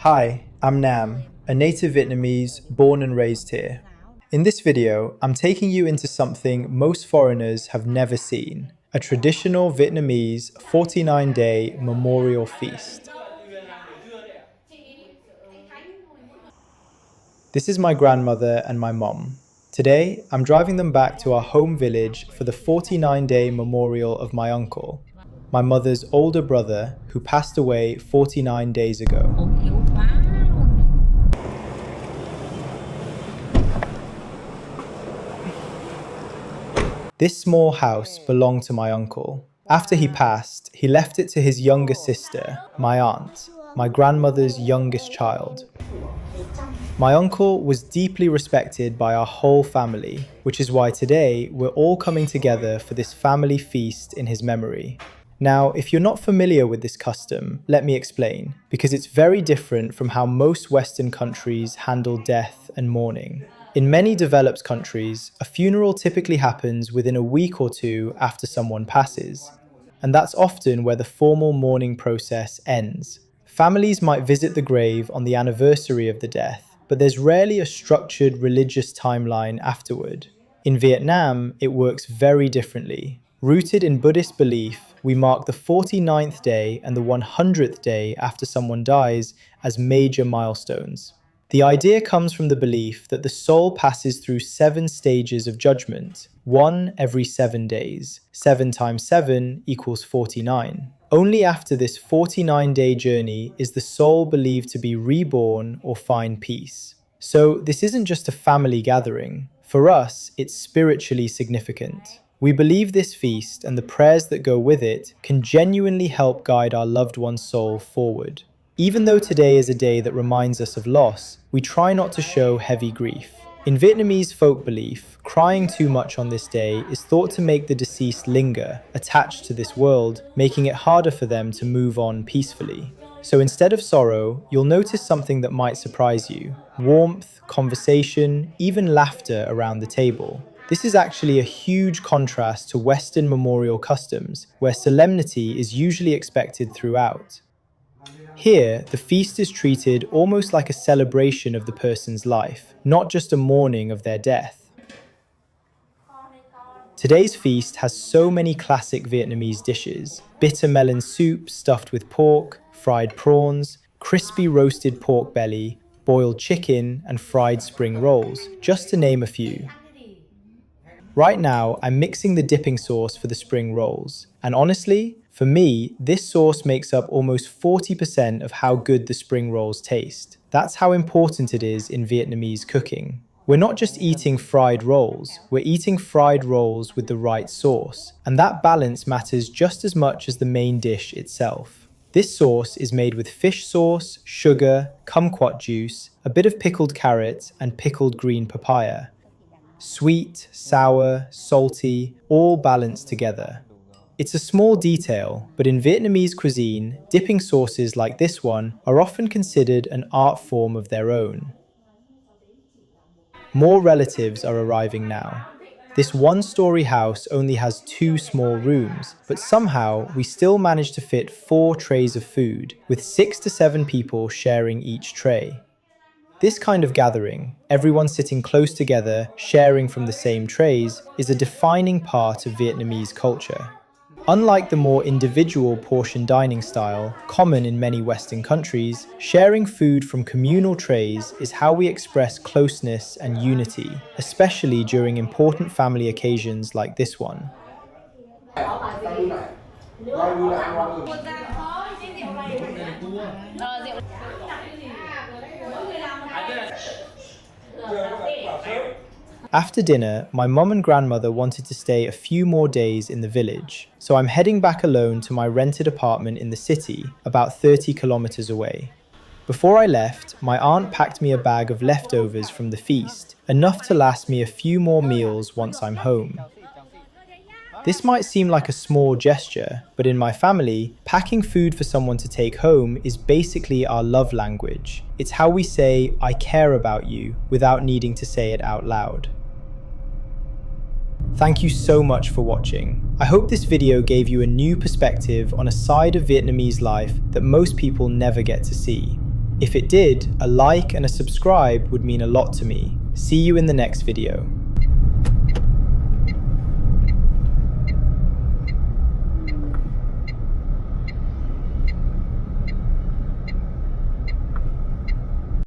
Hi, I'm Nam, a native Vietnamese born and raised here. In this video, I'm taking you into something most foreigners have never seen, a traditional Vietnamese 49-day memorial feast. This is my grandmother and my mom. Today, I'm driving them back to our home village for the 49-day memorial of my uncle, my mother's older brother who passed away 49 days ago. This small house belonged to my uncle. After he passed, he left it to his younger sister, my aunt, my grandmother's youngest child. My uncle was deeply respected by our whole family, which is why today we're all coming together for this family feast in his memory. Now, if you're not familiar with this custom, let me explain, because it's very different from how most Western countries handle death and mourning. In many developed countries, a funeral typically happens within a week or two after someone passes, and that's often where the formal mourning process ends. Families might visit the grave on the anniversary of the death, but there's rarely a structured religious timeline afterward. In Vietnam, it works very differently. Rooted in Buddhist belief, we mark the 49th day and the 100th day after someone dies as major milestones. The idea comes from the belief that the soul passes through 7 stages of judgment, one every 7 days. 7 times 7 equals 49. Only after this 49-day journey is the soul believed to be reborn or find peace. So this isn't just a family gathering. For us, it's spiritually significant. We believe this feast and the prayers that go with it can genuinely help guide our loved one's soul forward. Even though today is a day that reminds us of loss, we try not to show heavy grief. In Vietnamese folk belief, crying too much on this day is thought to make the deceased linger, attached to this world, making it harder for them to move on peacefully. So instead of sorrow, you'll notice something that might surprise you: warmth, conversation, even laughter around the table. This is actually a huge contrast to Western memorial customs, where solemnity is usually expected throughout. Here, the feast is treated almost like a celebration of the person's life, not just a mourning of their death. Today's feast has so many classic Vietnamese dishes: bitter melon soup stuffed with pork, fried prawns, crispy roasted pork belly, boiled chicken, and fried spring rolls, just to name a few. Right now, I'm mixing the dipping sauce for the spring rolls, and honestly, for me, this sauce makes up almost 40% of how good the spring rolls taste. That's how important it is in Vietnamese cooking. We're not just eating fried rolls, we're eating fried rolls with the right sauce, and that balance matters just as much as the main dish itself. This sauce is made with fish sauce, sugar, kumquat juice, a bit of pickled carrot, and pickled green papaya. Sweet, sour, salty, all balanced together. It's a small detail, but in Vietnamese cuisine, dipping sauces like this one are often considered an art form of their own. More relatives are arriving now. This one-story house only has 2 small rooms, but somehow we still manage to fit 4 trays of food, with 6 to 7 people sharing each tray. This kind of gathering, everyone sitting close together, sharing from the same trays, is a defining part of Vietnamese culture. Unlike the more individual portion dining style, common in many Western countries, sharing food from communal trays is how we express closeness and unity, especially during important family occasions like this one. After dinner, my mum and grandmother wanted to stay a few more days in the village, so I'm heading back alone to my rented apartment in the city, about 30 kilometers away. Before I left, my aunt packed me a bag of leftovers from the feast, enough to last me a few more meals once I'm home. This might seem like a small gesture, but in my family, packing food for someone to take home is basically our love language. It's how we say, "I care about you," without needing to say it out loud. Thank you so much for watching. I hope this video gave you a new perspective on a side of Vietnamese life that most people never get to see. If it did, a like and a subscribe would mean a lot to me. See you in the next video.